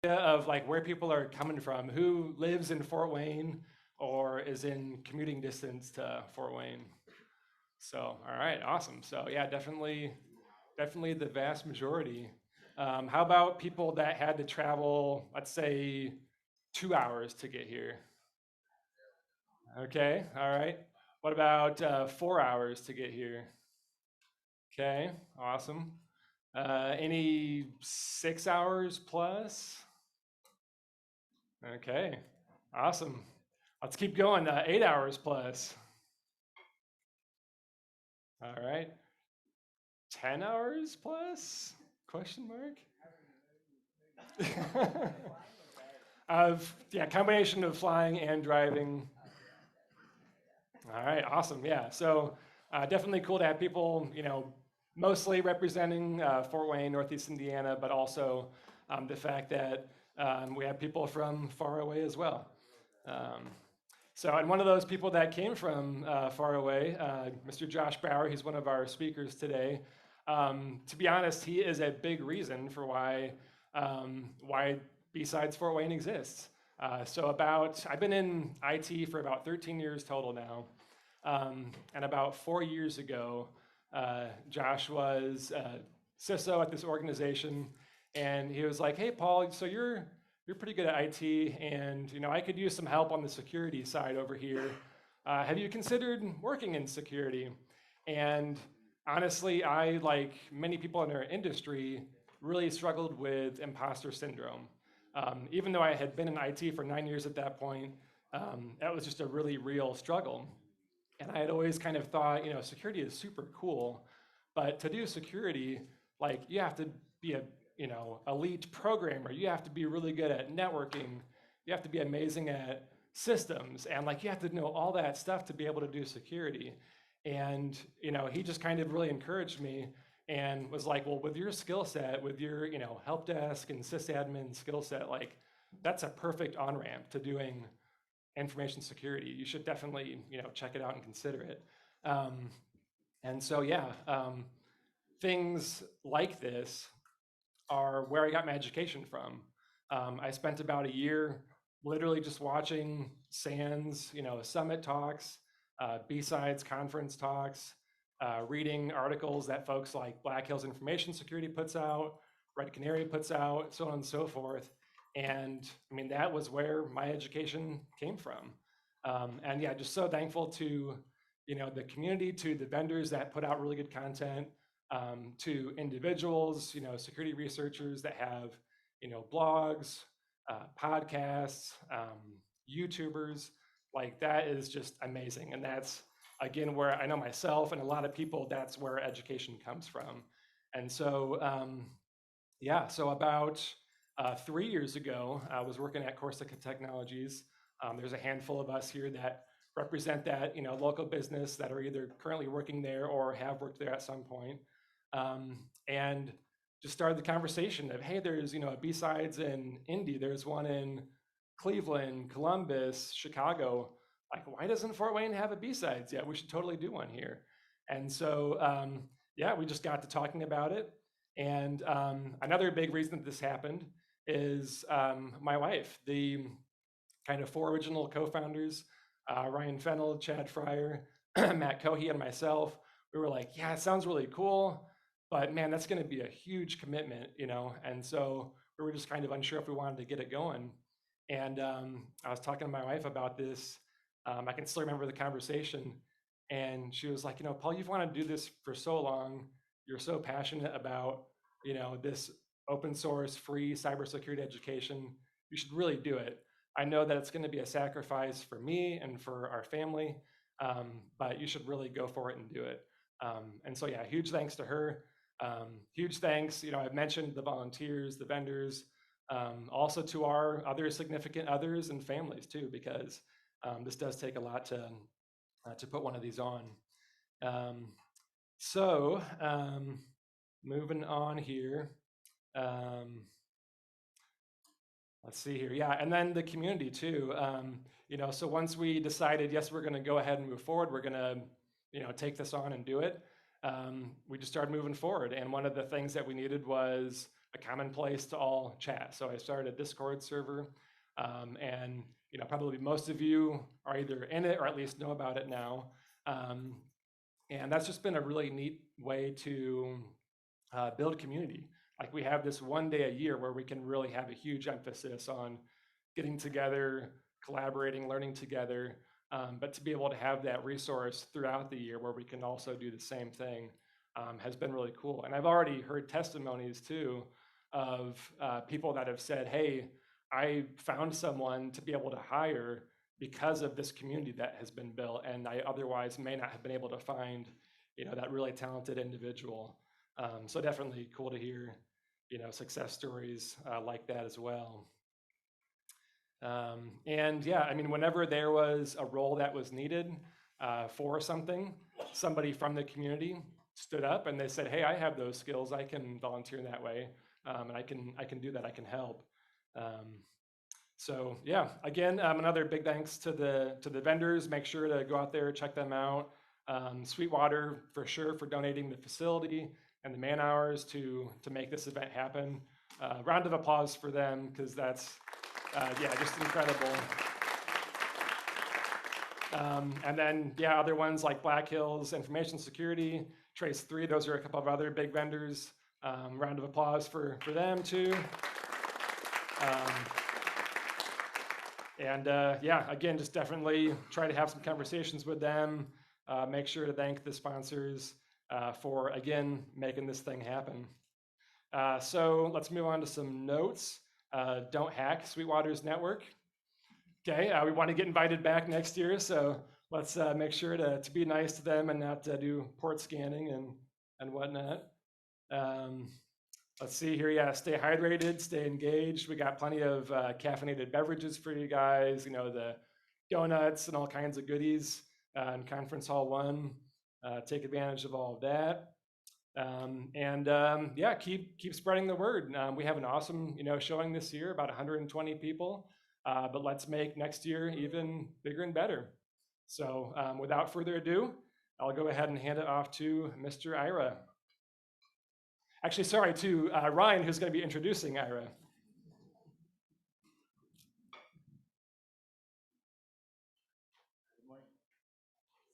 of like where people are coming from, who lives in Fort Wayne or is in commuting distance to Fort Wayne. So, all right, awesome. So, yeah, definitely the vast majority. How about people that had to travel, let's say, 2 hours to get here? Okay, all right. What about 4 hours to get here? Okay, awesome. Any 6 hours plus? Okay, awesome. Let's keep going. 8 hours plus. All right. 10 hours plus? Question mark? Of yeah, combination of flying and driving. All right, awesome. Yeah, so definitely cool to have people, mostly representing Fort Wayne, Northeast Indiana, but also the fact that we have people from far away as well. Um, so, and one of those people that came from far away, Mr. Josh Bauer, he's one of our speakers today. To be honest, he is a big reason for why BSides Fort Wayne exists. I've been in IT for about 13 years total now. And about 4 years ago, Josh was CISO at this organization, and he was like, "Hey, Paul, so you're pretty good at IT, and I could use some help on the security side over here. Have you considered working in security?" And honestly, I, like many people in our industry, really struggled with imposter syndrome. Even though I had been in IT for 9 years at that point, that was just a really real struggle. And I had always kind of thought, security is super cool, but to do security, like you have to be a, elite programmer. You have to be really good at networking. You have to be amazing at systems, and like you have to know all that stuff to be able to do security. And he just kind of really encouraged me and was like, well, with your skill set, with your help desk and sysadmin skill set, like that's a perfect on ramp to doing information security. You should definitely check it out and consider it. Um, and so yeah, things like this are where I got my education from. I spent about a year literally just watching SANS, summit talks, B-Sides conference talks, reading articles that folks like Black Hills Information Security puts out, Red Canary puts out, so on and so forth. And I mean, that was where my education came from. And yeah, just so thankful to, the community, to the vendors that put out really good content, to individuals, security researchers that have, blogs, podcasts, YouTubers. Like that is just amazing. And that's, again, where I know myself and a lot of people, that's where education comes from. And so, yeah, so about 3 years ago, I was working at Corsica Technologies. There's a handful of us here that represent that local business that are either currently working there or have worked there at some point. And just started the conversation of, hey, there's a B-Sides in Indy, there's one in Cleveland, Columbus, Chicago. Like, why doesn't Fort Wayne have a B-Sides yet? We should totally do one here. And so, yeah, we just got to talking about it. And another big reason that this happened is my wife, the kind of four original co-founders, Ryan Fennell, Chad Fryer, Matt Cohey, and myself. We were like, yeah, it sounds really cool, but man, that's going to be a huge commitment, And so we were just kind of unsure if we wanted to get it going. And I was talking to my wife about this. I can still remember the conversation. And she was like, Paul, you've wanted to do this for so long. You're so passionate about, this open source, free cybersecurity education. You should really do it. I know that it's going to be a sacrifice for me and for our family, but you should really go for it and do it. And so, yeah, huge thanks to her. Huge thanks. I've mentioned the volunteers, the vendors, also to our other significant others and families too, because this does take a lot to put one of these on. So, moving on here. Let's see here. Yeah, and then the community too. So once we decided, yes, we're going to go ahead and move forward, we're going to, take this on and do it. We just started moving forward. And one of the things that we needed was a common place to all chat. So I started a Discord server, and probably most of you are either in it or at least know about it now. And that's just been a really neat way to build community. Like we have this one day a year where we can really have a huge emphasis on getting together, collaborating, learning together, but to be able to have that resource throughout the year where we can also do the same thing has been really cool. And I've already heard testimonies too of people that have said, hey, I found someone to be able to hire because of this community that has been built, and I otherwise may not have been able to find that really talented individual. So definitely cool to hear success stories like that as well. And yeah, I mean, whenever there was a role that was needed for something, somebody from the community stood up and they said, hey, I have those skills, I can volunteer in that way, and I can do that, I can help. So yeah, again, another big thanks to the vendors. Make sure to go out there, check them out. Sweetwater for sure for donating the facility and the man hours to make this event happen. Round of applause for them, because that's yeah, just incredible. And then yeah, other ones like Black Hills Information Security, Trace 3, those are a couple of other big vendors. Round of applause for them too. And yeah, again, just definitely try to have some conversations with them. Make sure to thank the sponsors for, again, making this thing happen. So let's move on to some notes. Don't hack Sweetwater's network. Okay, we want to get invited back next year, so let's make sure to be nice to them and not do port scanning and whatnot. Let's see here. Yeah, stay hydrated, stay engaged. We got plenty of caffeinated beverages for you guys. The donuts and all kinds of goodies in Conference Hall 1. Take advantage of all of that. And yeah, keep spreading the word. We have an awesome showing this year, about 120 people. But let's make next year even bigger and better. So without further ado, I'll go ahead and hand it off to Mr. Ira. Actually, sorry, to Ryan, who's going to be introducing Ira.